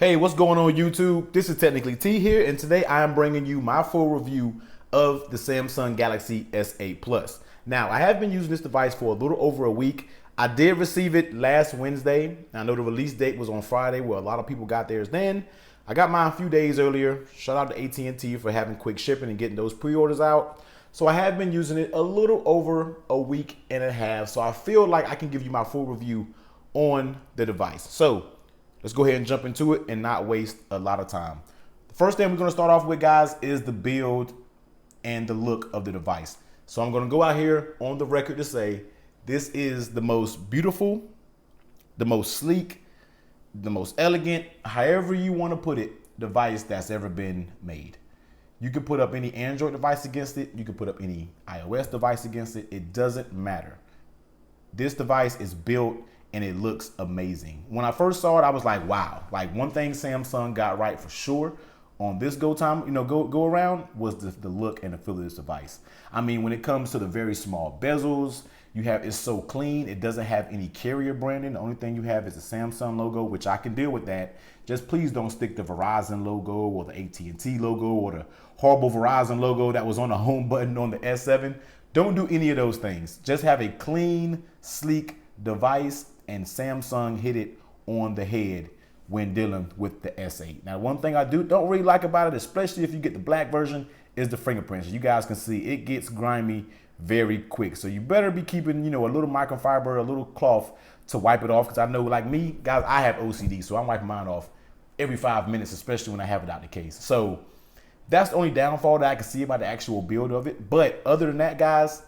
Hey, what's going on YouTube? This is Technically T here, and today I am bringing you my full review of the Samsung Galaxy S8 Plus. Now, I have been using this device for a little over a week. I did receive it last Wednesday. I know the release date was on Friday, where a lot of people got theirs then. I got mine a few days earlier. Shout out to AT&T for having quick shipping and getting those pre-orders out. So I have been using it a little over a week and a half, so I feel like I can give you my full review on the device. So let's go ahead and jump into it and not waste a lot of time. The first thing we're going to start off with, guys, is the build and the look of the device. So I'm going to go out here on the record to say this is the most beautiful, the most sleek, the most elegant, however you want to put it, device that's ever been made. You can put up any Android device against it. You can put up any iOS device against it. It doesn't matter. This device is built and it looks amazing. When I first saw it, I was like, wow. Like, one thing Samsung got right for sure on this go around was the look and the feel of this device. I mean, when it comes to the very small bezels, it's so clean. It doesn't have any carrier branding. The only thing you have is the Samsung logo, which I can deal with that. Just please don't stick the Verizon logo or the AT&T logo or the horrible Verizon logo that was on the home button on the S7. Don't do any of those things. Just have a clean, sleek device, and Samsung hit it on the head when dealing with the S8. Now, one thing I don't really like about it, especially if you get the black version, is the fingerprints. You guys can see it gets grimy very quick. So you better be keeping, a little microfiber, a little cloth to wipe it off. Because I know, like me, guys, I have OCD, so I'm wiping mine off every 5 minutes, especially when I have it out the case. So that's the only downfall that I can see about the actual build of it. But other than that, guys,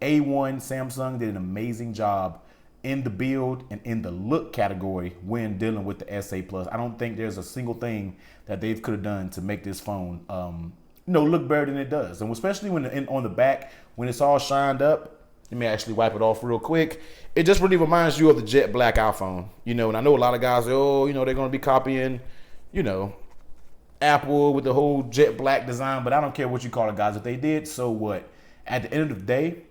A1 Samsung did an amazing job in the build and in the look category when dealing with the S8 Plus. I don't think there's a single thing that they could have done to make this phone look better than it does. And especially when on the back, when it's all shined up, let me actually wipe it off real quick. It just really reminds you of the jet black iPhone. And I know a lot of guys say, they're going to be copying, Apple with the whole jet black design, but I don't care what you call it, guys. If they did, so what? At the end of the day,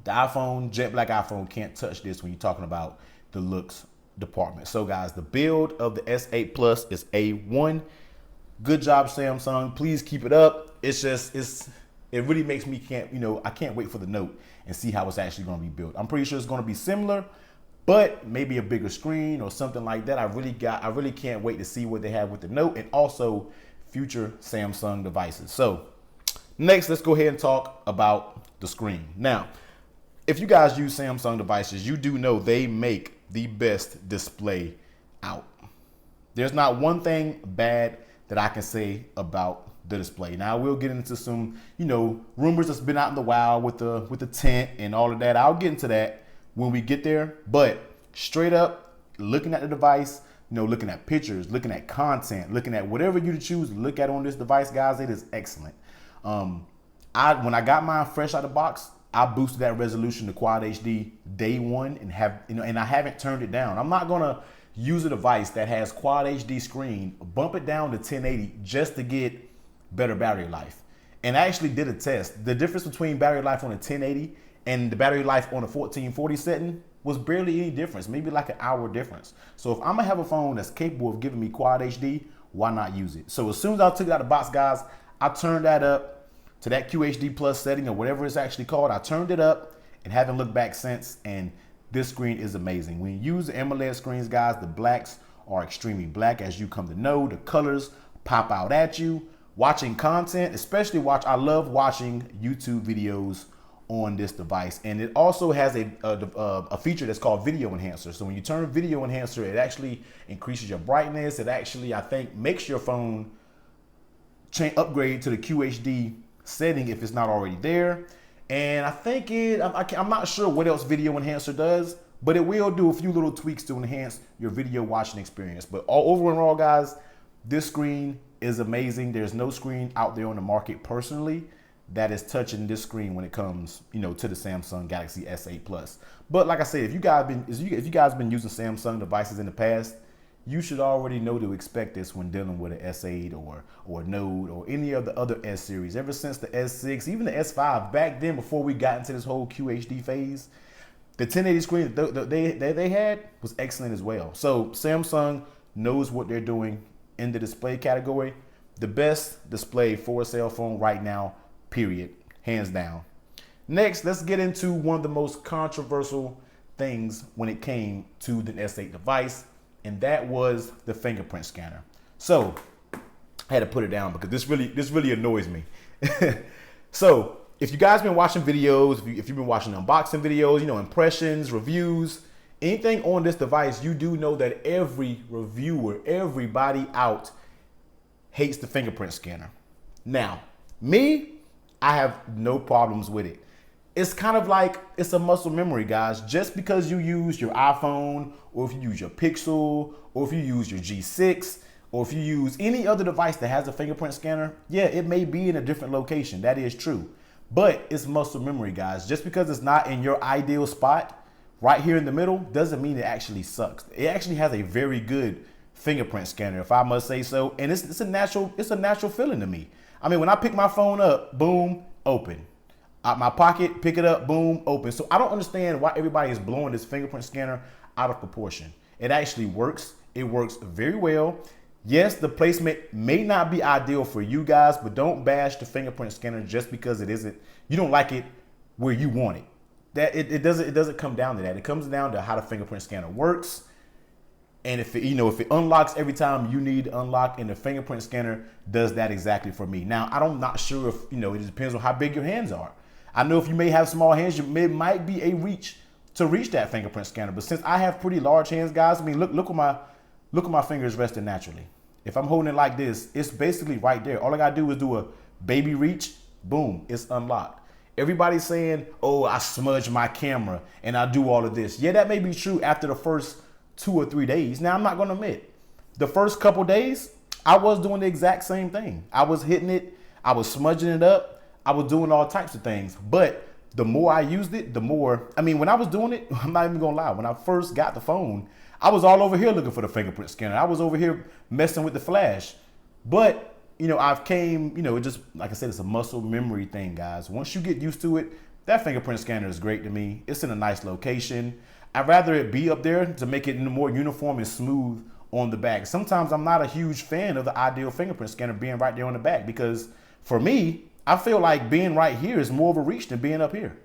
the iPhone, jet black iPhone, can't touch this when you're talking about the looks department. So, guys, the build of the S8 Plus is A1. Good job, Samsung. Please keep it up. It really makes me I can't wait for the Note and see how it's actually going to be built. I'm pretty sure it's going to be similar, but maybe a bigger screen or something like that. I really can't wait to see what they have with the Note and also future Samsung devices. So, next, let's go ahead and talk about the screen. Now, if you guys use Samsung devices, you do know they make the best display out. There's not one thing bad that I can say about the display. Now, we'll get into some, rumors that's been out in the wild with the tint and all of that. I'll get into that when we get there. But straight up, looking at the device, looking at pictures, looking at content, looking at whatever you choose to look at on this device, guys, it is excellent. When I got mine fresh out of the box, I boosted that resolution to Quad HD day one and I haven't turned it down. I'm not gonna use a device that has Quad HD screen, bump it down to 1080 just to get better battery life. And I actually did a test. The difference between battery life on a 1080 and the battery life on a 1440 setting was barely any difference, maybe like an hour difference. So if I'm gonna have a phone that's capable of giving me Quad HD, why not use it? So as soon as I took it out of the box, guys, I turned that up to that QHD plus setting or whatever it's actually called. I turned it up and haven't looked back since, and this screen is amazing. When you use the AMOLED screens, guys, the blacks are extremely black, as you come to know. The colors pop out at you. Watching content, I love watching YouTube videos on this device, and it also has a feature that's called Video Enhancer. So when you turn Video Enhancer, it actually increases your brightness. It actually, I think, makes your phone upgrade to the QHD setting if it's not already there. And I think I'm not sure what else Video Enhancer does, but it will do a few little tweaks to enhance your video watching experience. But overall, guys, this screen is amazing. There's no screen out there on the market personally that is touching this screen when it comes, to the Samsung Galaxy S8 Plus. But like I said, if you guys been using Samsung devices in the past, you should already know to expect this when dealing with an S8 or a Note or any of the other S series. Ever since the S6, even the S5, back then before we got into this whole QHD phase, the 1080 screen that they had was excellent as well. So Samsung knows what they're doing in the display category. The best display for a cell phone right now, period, hands down. Next, let's get into one of the most controversial things when it came to the S8 device, and that was the fingerprint scanner. So I had to put it down because this really annoys me. So if you guys been watching videos, if you've been watching unboxing videos, impressions, reviews, anything on this device, you do know that every reviewer, everybody out hates the fingerprint scanner. Now, me, I have no problems with it. It's kind of like it's a muscle memory, guys. Just because you use your iPhone, or if you use your Pixel, or if you use your G6, or if you use any other device that has a fingerprint scanner, yeah, it may be in a different location. That is true. But it's muscle memory, guys. Just because it's not in your ideal spot, right here in the middle, doesn't mean it actually sucks. It actually has a very good fingerprint scanner, if I must say so. And it's a natural feeling to me. I mean, when I pick my phone up, boom, open. Out my pocket, pick it up, boom, open. So I don't understand why everybody is blowing this fingerprint scanner out of proportion. It actually works. It works very well. Yes, the placement may not be ideal for you guys, but don't bash the fingerprint scanner just because it isn't. You don't like it where you want it. That it doesn't come down to that. It comes down to how the fingerprint scanner works. And if it unlocks every time you need to unlock, and the fingerprint scanner does that exactly for me. Now, I'm not sure if, it depends on how big your hands are. I know if you may have small hands, it might be a reach to reach that fingerprint scanner. But since I have pretty large hands, guys, I mean, look at my fingers resting naturally. If I'm holding it like this, it's basically right there. All I gotta do is do a baby reach, boom, it's unlocked. Everybody's saying, oh, I smudge my camera and I do all of this. Yeah, that may be true after the first 2 or 3 days. Now, I'm not gonna admit, the first couple days, I was doing the exact same thing. I was hitting it, I was smudging it up, I was doing all types of things. But the more I used it, the more, when I was doing it, I'm not even gonna lie, when I first got the phone, I was all over here looking for the fingerprint scanner. I was over here messing with the flash. But, I've came, it just, like I said, it's a muscle memory thing, guys. Once you get used to it, that fingerprint scanner is great to me. It's in a nice location. I'd rather it be up there to make it more uniform and smooth on the back. Sometimes I'm not a huge fan of the ideal fingerprint scanner being right there on the back, because for me, I feel like being right here is more of a reach than being up here.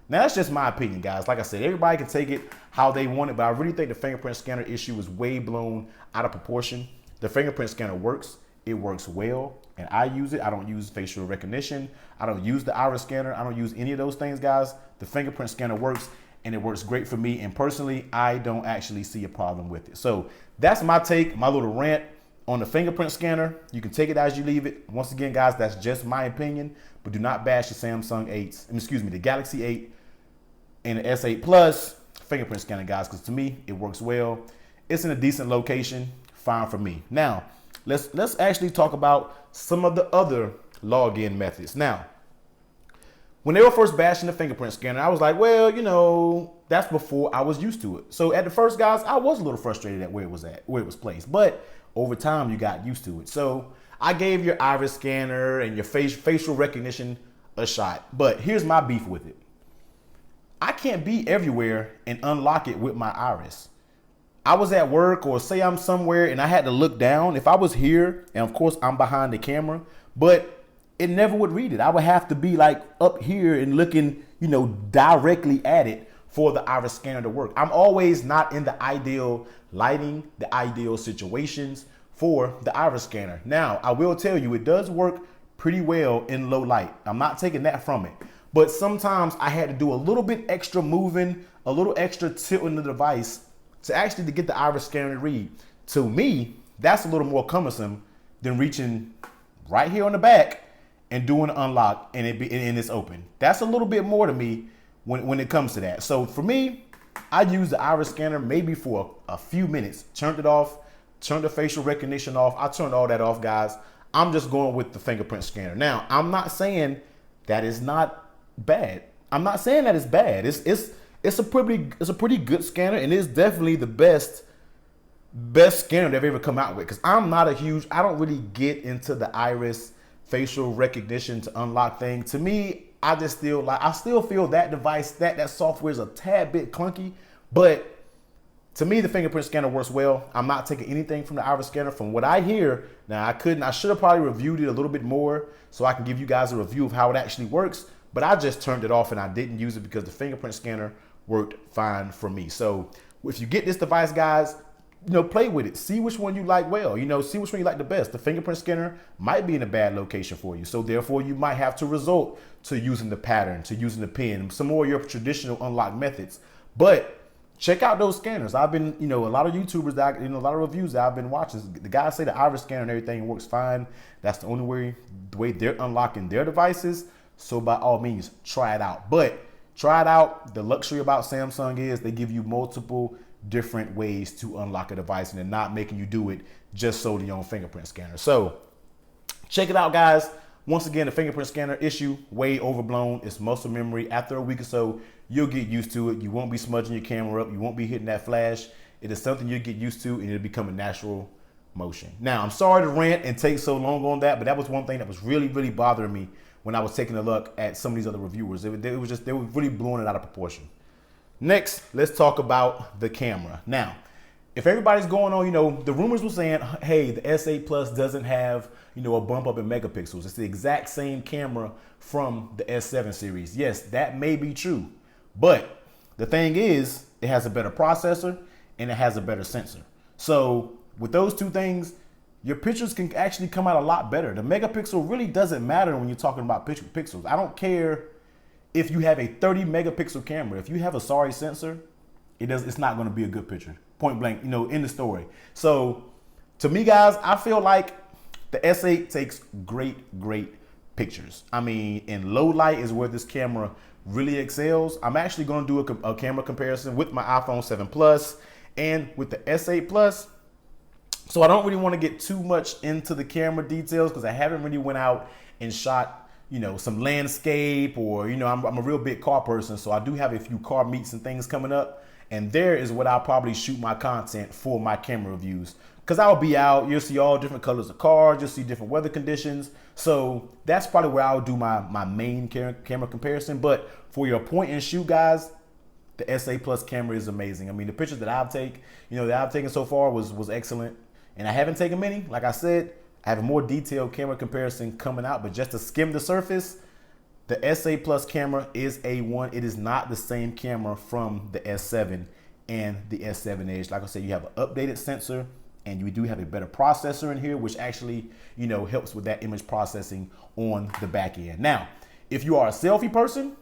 Now, that's just my opinion, guys. Like I said, everybody can take it how they want it, but I really think the fingerprint scanner issue is way blown out of proportion. The fingerprint scanner works. It works well, and I use it. I don't use facial recognition. I don't use the iris scanner. I don't use any of those things, guys. The fingerprint scanner works, and it works great for me. And personally, I don't actually see a problem with it. So that's my take, my little rant on the fingerprint scanner. You can take it as you leave it. Once again, guys, that's just my opinion, but do not bash the the Galaxy 8 and the S8 Plus fingerprint scanner, guys, because to me, it works well. It's in a decent location, fine for me. Now, let's actually talk about some of the other login methods. Now, when they were first bashing the fingerprint scanner, I was like, well, that's before I was used to it. So at the first, guys, I was a little frustrated at where it was placed. But over time, you got used to it. So I gave your iris scanner and your facial recognition a shot. But here's my beef with it. I can't be everywhere and unlock it with my iris. I was at work, or say I'm somewhere and I had to look down. If I was here, and of course I'm behind the camera, but it never would read it. I would have to be like up here and looking, directly at it for the iris scanner to work. I'm always not in the ideal lighting, the ideal situations for the iris scanner. Now, I will tell you, it does work pretty well in low light. I'm not taking that from it. But sometimes I had to do a little bit extra moving, a little extra tilting the device to get the iris scanner to read. To me, that's a little more cumbersome than reaching right here on the back and doing an unlock and it's open. That's a little bit more to me when it comes to that. So for me, I use the iris scanner maybe for a few minutes, turned it off, turned the facial recognition off. I turned all that off, guys. I'm just going with the fingerprint scanner. Now, I'm not saying that is not bad. I'm not saying that it's bad. It's a pretty good scanner, and it's definitely the best scanner they've ever come out with. Because I don't really get into the iris facial recognition to unlock thing. To me, I still feel that device, that software is a tad bit clunky, but To me, the fingerprint scanner works well. I'm not taking anything from the iris scanner. From what I hear, now I should have probably reviewed it a little bit more so I can give you guys a review of how it actually works, but I just turned it off and I didn't use it because the fingerprint scanner worked fine for me. So if you get this device, guys, play with it. See which one you like well. See which one you like the best. The fingerprint scanner might be in a bad location for you. So therefore, you might have to resort to using the pattern, to using the pin, some more of your traditional unlock methods. But check out those scanners. I've been, a lot of YouTubers that, a lot of reviews that I've been watching. The guys say the iris scanner and everything works fine. That's the only way they're unlocking their devices. So by all means, try it out. But try it out. The luxury about Samsung is they give you multiple different ways to unlock a device and they're not making you do it just solely on fingerprint scanner. So check it out, guys. Once again, the fingerprint scanner issue, way overblown. It's muscle memory. After a week or so, you'll get used to it. You won't be smudging your camera up. You won't be hitting that flash. It is something you'll get used to and it'll become a natural motion. Now, I'm sorry to rant and take so long on that, but that was one thing that was really, really bothering me when I was taking a look at some of these other reviewers. They were really blowing it out of proportion. Next, let's talk about the camera. Now, if everybody's going on, the rumors were saying, hey, the S8 Plus doesn't have, a bump up in megapixels. It's the exact same camera from the S7 series. Yes, that may be true. But the thing is, it has a better processor and it has a better sensor. So with those two things, your pictures can actually come out a lot better. The megapixel really doesn't matter when you're talking about pixels. I don't care if you have a 30 megapixel camera. If you have a sorry sensor, it's not going to be a good picture. Point blank, in the story. So to me, guys, I feel like the S8 takes great pictures. I mean, in low light is where this camera really excels. I'm actually going to do a camera comparison with my iPhone 7 Plus and with the S8 Plus. So I don't really want to get too much into the camera details because I haven't really went out and shot, some landscape or, I'm a real big car person. So I do have a few car meets and things coming up. And there is what I'll probably shoot my content for my camera reviews. Because I'll be out, you'll see all different colors of cars, you'll see different weather conditions. So that's probably where I'll do my main camera comparison. But for your point and shoot, guys, the S8 Plus camera is amazing. I mean, the pictures that I've taken so far was excellent. And I haven't taken many. Like I said, I have a more detailed camera comparison coming out. But just to skim the surface, the S8 Plus camera is A1. It is not the same camera from the S7 and the S7 Edge. Like I said, you have an updated sensor and you do have a better processor in here, which actually, helps with that image processing on the back end. Now, if you are a selfie person,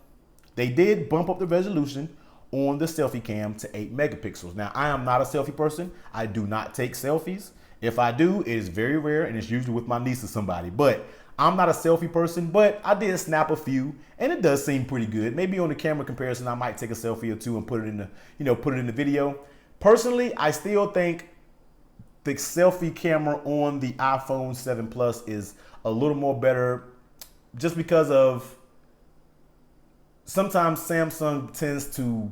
they did bump up the resolution on the selfie cam to 8 megapixels. Now, I am not a selfie person. I do not take selfies. If I do, it is very rare and it's usually with my niece or somebody. But I'm not a selfie person, but I did snap a few and it does seem pretty good. Maybe on the camera comparison, I might take a selfie or two and put it in the video. Personally, I still think the selfie camera on the iPhone 7 Plus is a little more better just because of sometimes Samsung tends to,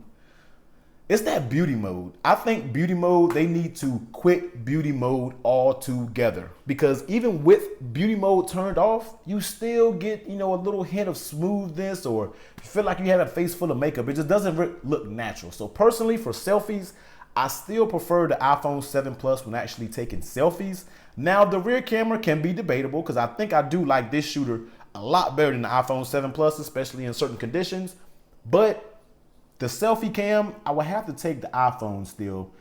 it's that beauty mode. I think beauty mode, they need to quit beauty mode altogether because even with beauty mode turned off, you still get, a little hint of smoothness or feel like you have a face full of makeup. It just doesn't look natural. So personally for selfies, I still prefer the iPhone 7 Plus when actually taking selfies. Now the rear camera can be debatable because I think I do like this shooter a lot better than the iPhone 7 Plus, especially in certain conditions. But the selfie cam, I would have to take the iPhone still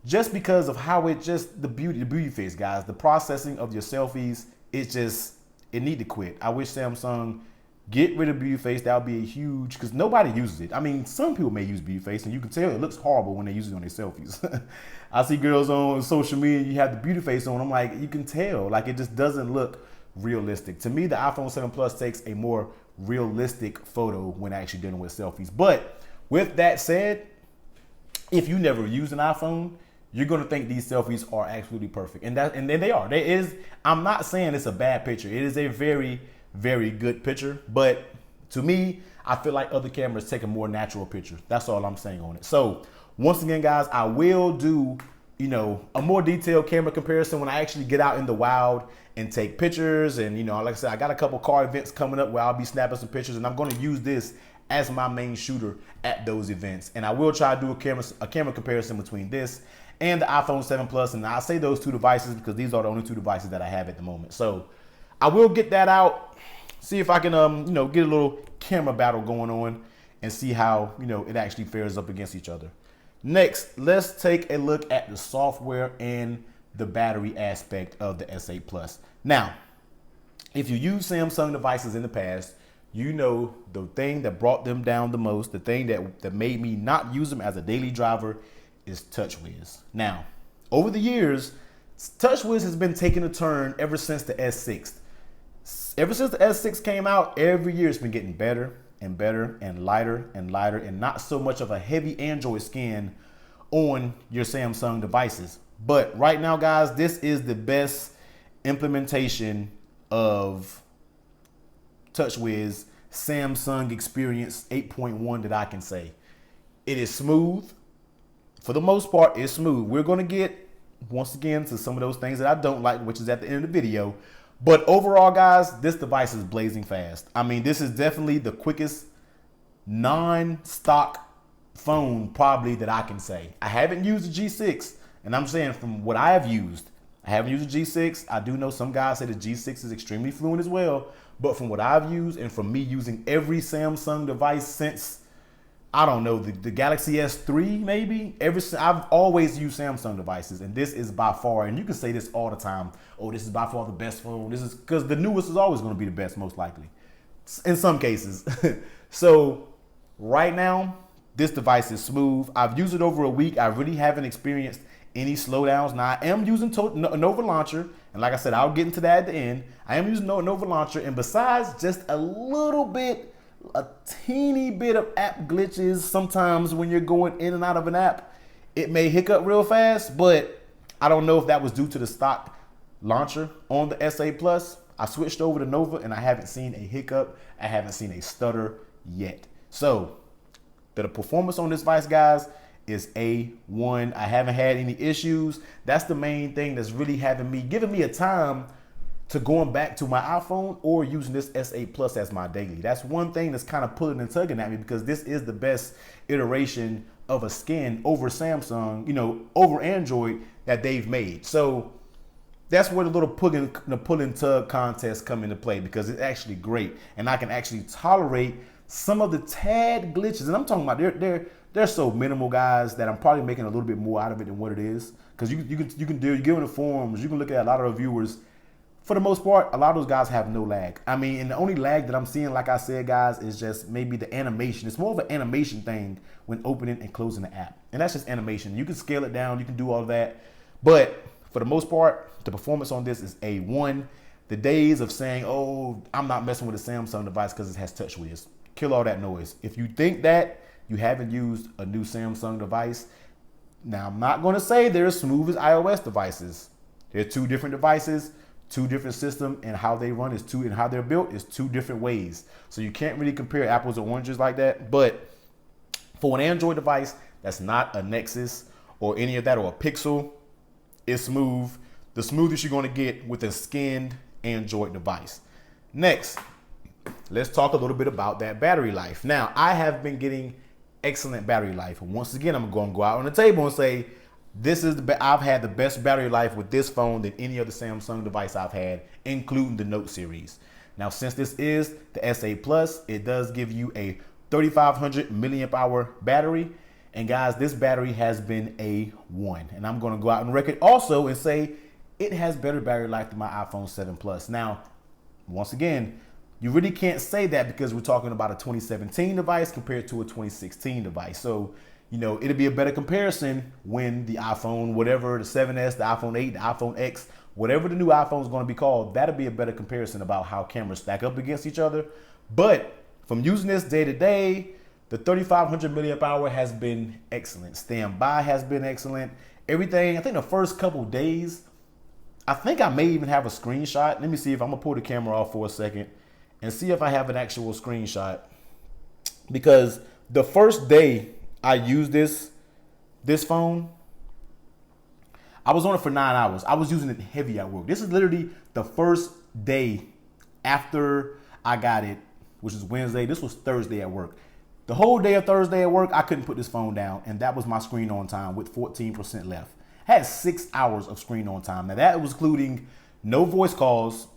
just because of how the beauty face, guys. The processing of your selfies, it need to quit. I wish Samsung get rid of beauty face. That would be a huge, because nobody uses it. I mean, some people may use beauty face and you can tell it looks horrible when they use it on their selfies. I see girls on social media, you have the beauty face on. I'm like, you can tell, like it just doesn't look realistic. To me, the iPhone 7 Plus takes a more realistic photo when actually dealing with selfies. But with that said, if you never used an iPhone, you're gonna think these selfies are absolutely perfect. And then they are. I'm not saying it's a bad picture. It is a very, very good picture. But to me, I feel like other cameras take a more natural picture. That's all I'm saying on it. So once again, guys, I will do, a more detailed camera comparison when I actually get out in the wild and take pictures. And, like I said, I got a couple car events coming up where I'll be snapping some pictures and I'm going to use this as my main shooter at those events. And I will try to do a camera comparison between this and the iPhone 7 Plus. And I say those two devices because these are the only two devices that I have at the moment. So I will get that out, see if I can, get a little camera battle going on and see how, it actually fares up against each other. Next, let's take a look at the software and the battery aspect of the S8 Plus. Now, if you use Samsung devices in the past, the thing that brought them down the most, the thing that made me not use them as a daily driver is TouchWiz. Now, over the years, TouchWiz has been taking a turn ever since the S6. Ever since the S6 came out, every year it's been getting better and better and lighter and not so much of a heavy Android skin on your Samsung devices. But right now, guys, this is the best implementation of TouchWiz Samsung Experience 8.1 that I can say. It is smooth. For the most part, it's smooth. We're going to get, once again, to some of those things that I don't like, which is at the end of the video. But overall, guys, this device is blazing fast. I mean, this is definitely the quickest non-stock phone probably that I can say. I haven't used the G6, and I'm saying from what I have used, I haven't used the G6. I do know some guys say the G6 is extremely fluent as well. But from what I've used and from me using every Samsung device since, I don't know, the Galaxy S3 maybe, I've always used Samsung devices, and this is by far, and you can say this all the time, oh, this is by far the best phone. This is because the newest is always going to be the best, most likely, in some cases. So right now, this device is smooth. I've used it over a week. I really haven't experienced any slowdowns. Now, I am using Nova Launcher, and like I said, I'll get into that at the end. I am using Nova Launcher, and besides just a teeny bit of app glitches, sometimes when you're going in and out of an app, it may hiccup real fast, but I don't know if that was due to the stock launcher on the S8 Plus. I switched over to Nova, and I haven't seen a hiccup. I haven't seen a stutter yet. So the performance on this device, guys, is A1. I haven't had any issues. That's the main thing that's really giving me a time to going back to my iPhone or using this S8 Plus as my daily. That's one thing that's kind of pulling and tugging at me because this is the best ituration of a skin over Samsung, over Android that they've made. So that's where the little pull and tug contest come into play because it's actually great. And I can actually tolerate some of the tad glitches. And I'm talking about they're so minimal, guys, that I'm probably making a little bit more out of it than what it is. Because you get in the forums, you can look at a lot of reviewers. For the most part, a lot of those guys have no lag. I mean, and the only lag that I'm seeing, like I said, guys, is just maybe the animation. It's more of an animation thing when opening and closing the app. And that's just animation. You can scale it down. You can do all of that. But for the most part, the performance on this is A1. The days of saying, oh, I'm not messing with a Samsung device because it has TouchWiz. Kill all that noise. If you think that, you haven't used a new Samsung device. Now, I'm not going to say they're as smooth as iOS devices. They're two different devices. Two different systems, and how they run and how they're built is two different ways. So you can't really compare apples and oranges like that. But for an Android device that's not a Nexus or any of that or a Pixel, it's smooth. The smoothest you're going to get with a skinned Android device. Next, let's talk a little bit about that battery life. Now, I have been getting excellent battery life. And once again, I'm going to go out on the table and say, I've had the best battery life with this phone than any other Samsung device I've had, including the Note series. Now, since this is the S8 Plus, it does give you a 3,500 milliamp hour battery. And guys, this battery has been A1. And I'm going to go out on record also and say it has better battery life than my iPhone 7 Plus. Now, once again, you really can't say that because we're talking about a 2017 device compared to a 2016 device. So, it'll be a better comparison when the iPhone, whatever, the 7S, the iPhone 8, the iPhone X, whatever the new iPhone is going to be called, that'll be a better comparison about how cameras stack up against each other. But from using this day to day, the 3,500 milliamp hour has been excellent. Standby has been excellent. Everything, I think the first couple days, I think I may even have a screenshot. Let me see if I'm going to pull the camera off for a second and see if I have an actual screenshot. Because the first day I used this phone, I was on it for 9 hours. I was using it heavy at work. This is literally the first day after I got it, which is Wednesday. This was Thursday at work. The whole day of Thursday at work, I couldn't put this phone down, and that was my screen on time with 14% left. I had 6 hours of screen on time. Now that was including no voice calls.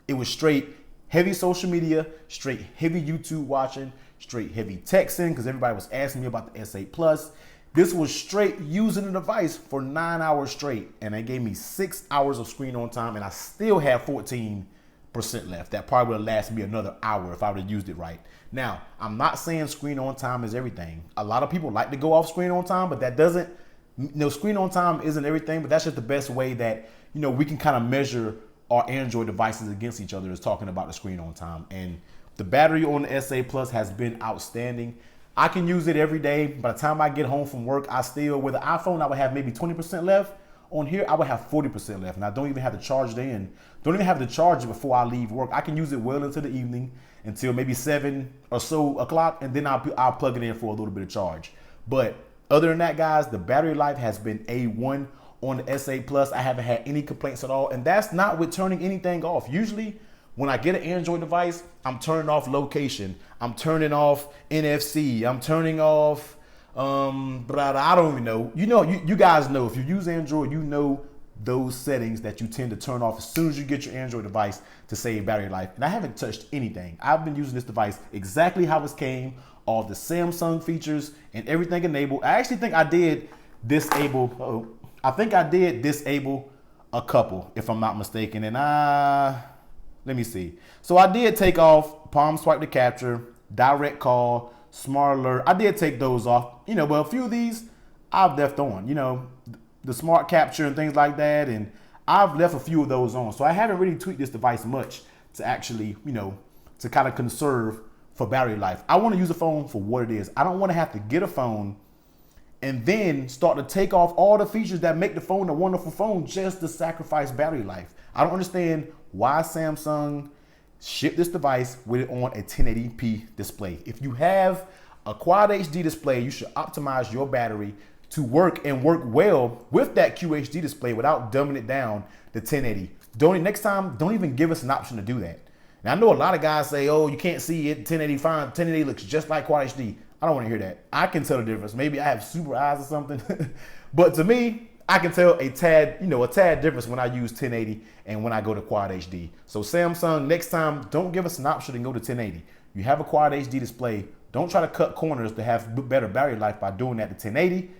It was straight heavy social media, straight heavy YouTube watching, straight heavy texting because everybody was asking me about the S8 Plus. This was straight using the device for 9 hours straight, and they gave me 6 hours of screen on time, and I still have 14% left. That probably would have lasted me another hour if I would have used it right. Now, I'm not saying screen on time is everything. A lot of people like to go off screen on time, but that doesn't, screen on time isn't everything, but that's just the best way that, we can kind of measure our Android devices against each other is talking about the screen on time. And the battery on the S8 Plus has been outstanding. I can use it every day. By the time I get home from work, with the iPhone, I would have maybe 20% left. On here, I would have 40% left. And I don't even have to charge it in. Don't even have to charge it before I leave work. I can use it well into the evening until maybe 7 or so o'clock. And then I'll plug it in for a little bit of charge. But other than that, guys, the battery life has been A1 on the S8 Plus. I haven't had any complaints at all. And that's not with turning anything off. Usually, when I get an Android device, I'm turning off location. I'm turning off NFC. I'm turning off, but I don't even know. You guys know if you use Android, you know those settings that you tend to turn off as soon as you get your Android device to save battery life. And I haven't touched anything. I've been using this device exactly how it came, all the Samsung features and everything enabled. I actually think I did disable. A couple, if I'm not mistaken. And let me see. So I did take off palm swipe to capture, direct call, smart alert. I did take those off, but a few of these I've left on, the smart capture and things like that. And I've left a few of those on. So I haven't really tweaked this device much to actually, to kind of conserve for battery life. I want to use a phone for what it is. I don't want to have to get a phone and then start to take off all the features that make the phone a wonderful phone just to sacrifice battery life. I don't understand why Samsung shipped this device with it on a 1080p display. If you have a Quad HD display, you should optimize your battery to work well with that QHD display without dumbing it down to 1080. Next time, don't even give us an option to do that. Now, I know a lot of guys say, oh, you can't see it, 1080 fine, 1080 looks just like Quad HD. I don't want to hear that. I can tell the difference. Maybe I have super eyes or something. But to me, I can tell a tad difference when I use 1080 and when I go to Quad HD. So Samsung, next time, don't give us an option to go to 1080. You have a Quad HD display. Don't try to cut corners to have better battery life by doing that to 1080.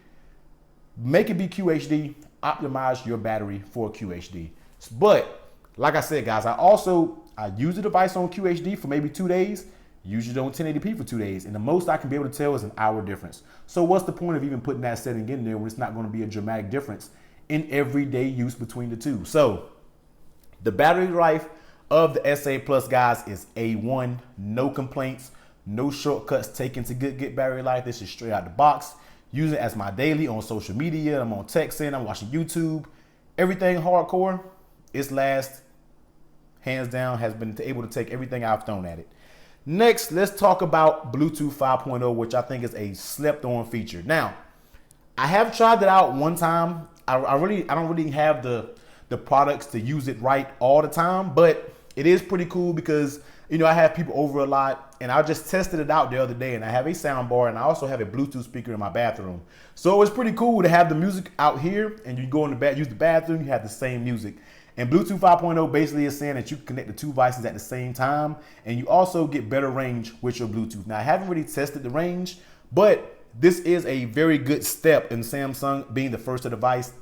Make it be QHD. Optimize your battery for QHD. But like I said, guys, I use the device on QHD for maybe 2 days. Use it on 1080p for 2 days. And the most I can be able to tell is an hour difference. So what's the point of even putting that setting in there when it's not going to be a dramatic difference in everyday use between the two? So the battery life of the S8 Plus, guys, is A1. No complaints, no shortcuts taken to get battery life. This is straight out the box. Using it as my daily on social media. I'm on texting, I'm watching YouTube. Everything hardcore. Its last, hands down, has been able to take everything I've thrown at it. Next, let's talk about Bluetooth 5.0, which I think is a slept-on feature. Now, I have tried it out one time. I don't really have the products to use it right all the time, but it is pretty cool because I have people over a lot, and I just tested it out the other day, and I have a sound bar, and I also have a Bluetooth speaker in my bathroom. So it's pretty cool to have the music out here, and you go in the use the bathroom, you have the same music. And Bluetooth 5.0 basically is saying that you can connect the two devices at the same time, and you also get better range with your Bluetooth. Now, I haven't really tested the range, but this is a very good step in Samsung being the first device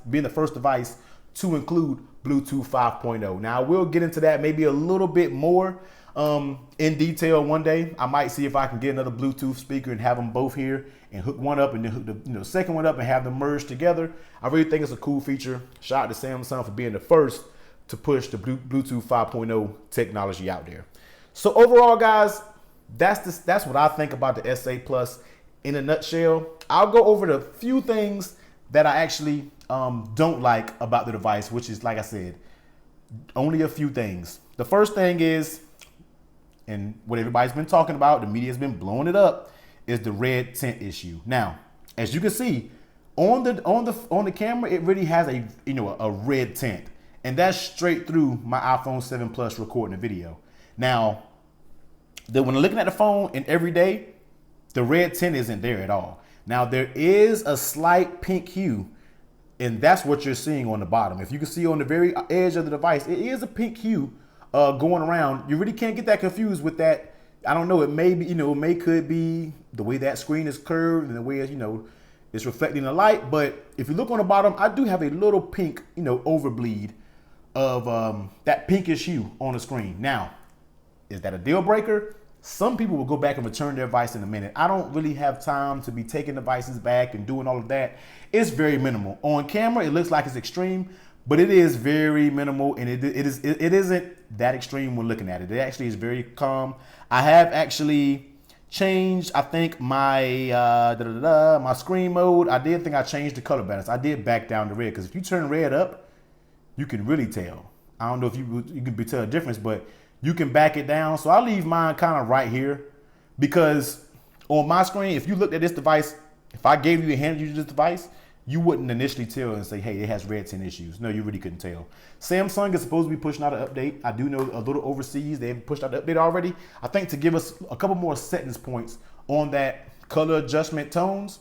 to include Bluetooth 5.0. Now, we'll get into that maybe a little bit more in detail one day. I might see if I can get another Bluetooth speaker and have them both here and hook one up and then hook the second one up and have them merged together. I really think it's a cool feature. Shout out to Samsung for being the first to push the Bluetooth 5.0 technology out there. So overall, guys, that's what I think about the S8 Plus in a nutshell. I'll go over the few things that I actually don't like about the device, which is, like I said, only a few things. The first thing is, and what everybody's been talking about, the media's been blowing it up, is the red tint issue. Now, as you can see on the camera, it really has a red tint. And that's straight through my iPhone 7 Plus recording a video. Now, when I'm looking at the phone and every day, the red tint isn't there at all. Now there is a slight pink hue, and that's what you're seeing on the bottom. If you can see on the very edge of the device, it is a pink hue going around. You really can't get that confused with that. I don't know. It may be, could be the way that screen is curved and the way, it's reflecting the light. But if you look on the bottom, I do have a little pink, overbleed of that pinkish hue on the screen. Now, is that a deal breaker? Some people will go back and return their device in a minute. I don't really have time to be taking devices back and doing all of that. It's very minimal. On camera, it looks like it's extreme, but it is very minimal, and it isn't that extreme when looking at it. It actually is very calm. I have actually changed, I think, my my screen mode. I did think I changed the color balance. I did back down the red, because if you turn red up, you can really tell. I don't know if you can tell a difference, but you can back it down. So I leave mine kind of right here, because on my screen, if you looked at this device, if I gave you a handed you this device, you wouldn't initially tell and say, hey, it has red tint issues. No, you really couldn't tell. Samsung is supposed to be pushing out an update. I do know a little overseas, they've pushed out the update already. I think to give us a couple more settings points on that color adjustment tones.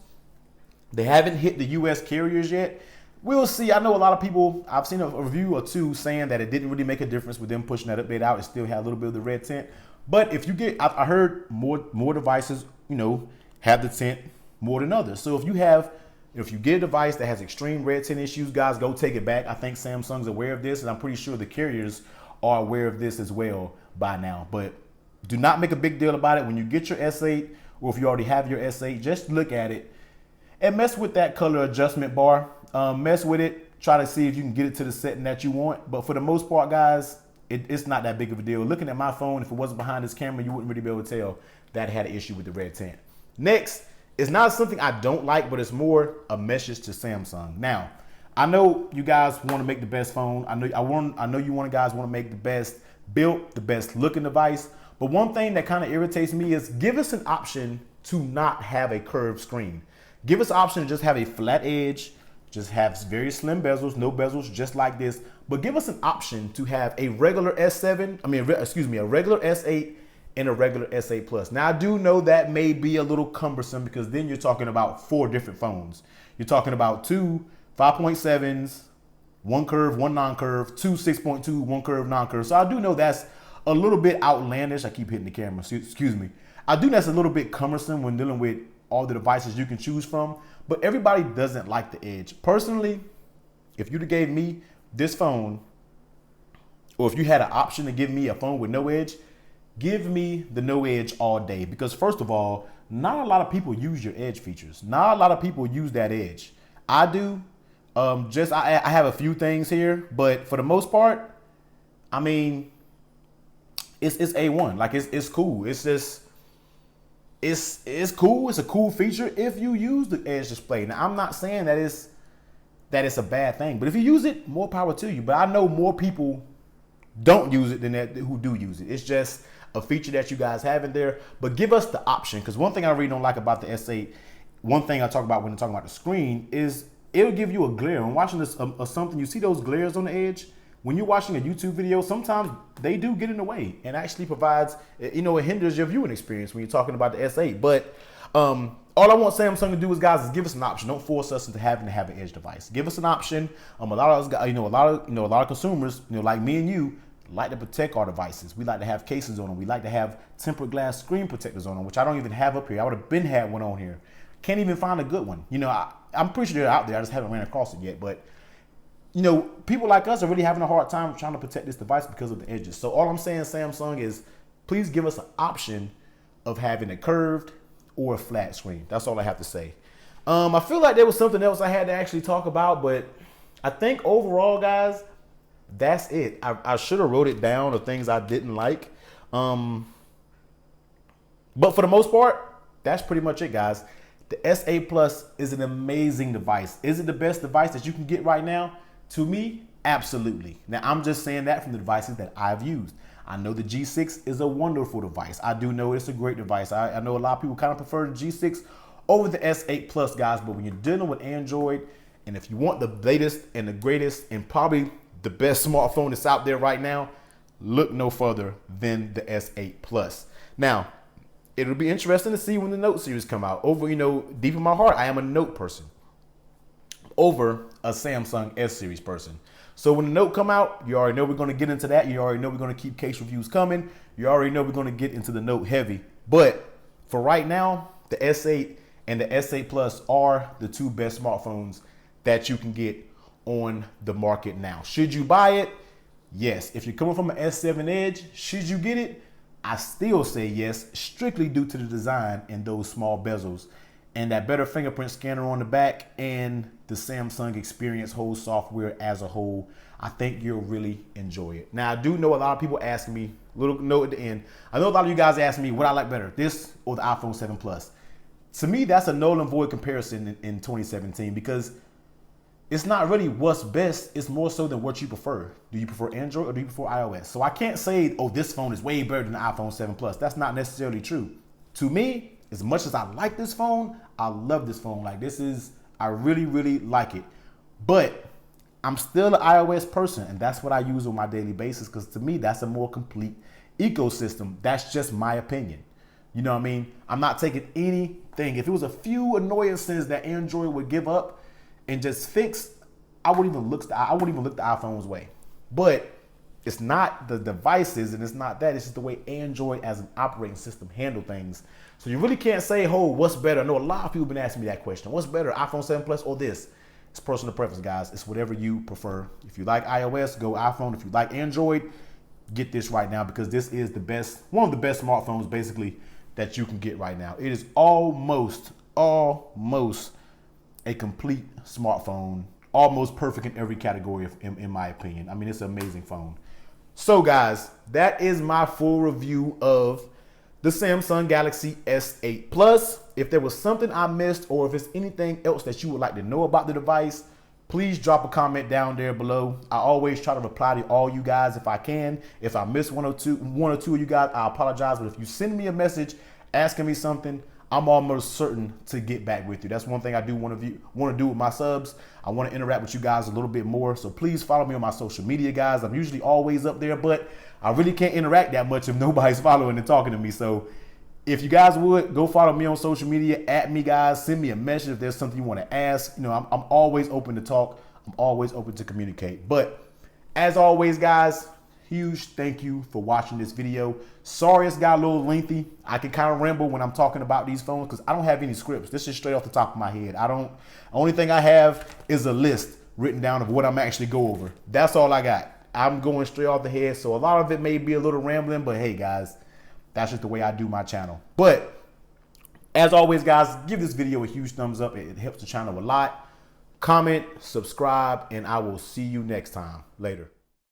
They haven't hit the US carriers yet. We'll see. I know a lot of people, I've seen a review or two saying that it didn't really make a difference with them pushing that update out. It still had a little bit of the red tint. But if you get, I heard more devices, have the tint more than others. So if you get a device that has extreme red tint issues, guys, go take it back. I think Samsung's aware of this, and I'm pretty sure the carriers are aware of this as well by now. But do not make a big deal about it. When you get your S8, or if you already have your S8, just look at it and mess with that color adjustment bar. Mess with it. Try to see if you can get it to the setting that you want. But for the most part, guys, it's not that big of a deal. Looking at my phone, if it wasn't behind this camera, you wouldn't really be able to tell that it had an issue with the red tint. Next, it's not something I don't like, but it's more a message to Samsung. Now, I know you guys want to make the best phone. I know you guys want to make the best built, the best looking device. But one thing that kind of irritates me is give us an option to not have a curved screen. Give us an option to just have a flat edge, just have very slim bezels, no bezels, just like this. But give us an option to have a regular S7, a regular S8 and a regular S8 Plus. Now, I do know that may be a little cumbersome, because then you're talking about 4 different phones. You're talking about 2 5.7s, 1 curve, 1 non-curve, 2 6.2, 1 curve, non-curve. So I do know that's a little bit outlandish. I keep hitting the camera, excuse me. I do know that's a little bit cumbersome when dealing with all the devices you can choose from, but everybody doesn't like the edge. Personally, if you'd have gave me this phone, or if you had an option to give me a phone with no edge, give me the no edge all day. Because first of all, not a lot of people use your edge features. Not a lot of people use that edge. I do. I have a few things here, but for the most part, I mean, it's A1. Like it's cool. It's just, it's cool. It's a cool feature if you use the edge display. Now, I'm not saying that it's a bad thing, but if you use it, more power to you. But I know more people don't use it than that who do use it. It's just a feature that you guys have in there. But give us the option, because one thing I really don't like about the S8, one thing I talk about when I'm talking about the screen, is it'll give you a glare. When watching this something, you see those glares on the edge. When you're watching a YouTube video, sometimes they do get in the way and actually provides, it hinders your viewing experience when you're talking about the S8. But all I want Samsung to do is give us an option. Don't force us into having to have an edge device. Give us an option. A lot of us, a lot of consumers, like me and you, like to protect our devices. We like to have cases on them. We like to have tempered glass screen protectors on them, which I don't even have up here. I would have had one on here. Can't even find a good one. I'm pretty sure they're out there. I just haven't ran across it yet. But people like us are really having a hard time trying to protect this device because of the edges. So all I'm saying, Samsung, is please give us an option of having a curved or a flat screen. That's all I have to say. I feel like there was something else I had to actually talk about, but I think overall, guys, that's it. I should have wrote it down, the things I didn't like. But for the most part, that's pretty much it, guys. The S8 Plus is an amazing device. Is it the best device that you can get right now? To me, absolutely. Now, I'm just saying that from the devices that I've used. I know the G6 is a wonderful device. I do know it's a great device. I know a lot of people kind of prefer the G6 over the S8 Plus, guys. But when you're dealing with Android, and if you want the latest and the greatest and probably the best smartphone that's out there right now, look no further than the S8 Plus. Now, it'll be interesting to see when the Note series come out. Over, you know, deep in my heart, I am a Note person over a Samsung S series person. So when the Note come out, you already know we're going to get into that. You already know we're going to keep case reviews coming. You already know we're going to get into the Note heavy. But for right now, the S8 and the S8 Plus are the two best smartphones that you can get on the market now. Should you buy it? Yes. If you're coming from an S7 Edge, should you get it? I still say yes, strictly due to the design and those small bezels and that better fingerprint scanner on the back and the Samsung Experience whole software as a whole. I think you'll really enjoy it. Now, I do know a lot of people asking me, little note at the end, I know a lot of you guys asking me what I like better, this or the iPhone 7 Plus. To me, that's a null and void comparison in 2017 because it's not really what's best. It's more so than what you prefer. Do you prefer Android or do you prefer iOS? So I can't say, oh, this phone is way better than the iPhone 7 Plus. That's not necessarily true. To me, as much as I like this phone, I love this phone. Like I really, really like it. But I'm still an iOS person, and that's what I use on my daily basis because to me, that's a more complete ecosystem. That's just my opinion. You know what I mean? I'm not taking anything. If it was a few annoyances that Android would give up and just fix, I wouldn't even look the iPhone's way. But it's not the devices and it's not that. It's just the way Android as an operating system handle things. So you really can't say, oh, what's better? I know a lot of people have been asking me that question. What's better, iPhone 7 Plus or this? It's personal preference, guys. It's whatever you prefer. If you like iOS, go iPhone. If you like Android, get this right now because this is the best, one of the best smartphones basically that you can get right now. It is almost a complete smartphone, almost perfect in every category in my opinion. I mean, it's an amazing phone. So guys, that is my full review of the Samsung Galaxy S8 Plus. If there was something I missed or if there's anything else that you would like to know about the device, please drop a comment down there below. I always try to reply to all you guys if I can. If I miss one or two of you guys, I apologize. But if you send me a message asking me something, I'm almost certain to get back with you. That's one thing I do want to do with my subs. I want to interact with you guys a little bit more. So please follow me on my social media, guys. I'm usually always up there, but I really can't interact that much if nobody's following and talking to me. So if you guys would, go follow me on social media, at me, guys. Send me a message if there's something you want to ask. You know, I'm always open to talk. I'm always open to communicate. But as always, guys, huge thank you for watching this video. Sorry it's got a little lengthy. I can kind of ramble when I'm talking about these phones because I don't have any scripts. This is straight off the top of my head. Only thing I have is a list written down of what I'm actually go over. That's all I got. I'm going straight off the head. So a lot of it may be a little rambling, but hey guys, that's just the way I do my channel. But as always, guys, give this video a huge thumbs up. It helps the channel a lot. Comment, subscribe, and I will see you next time. Later.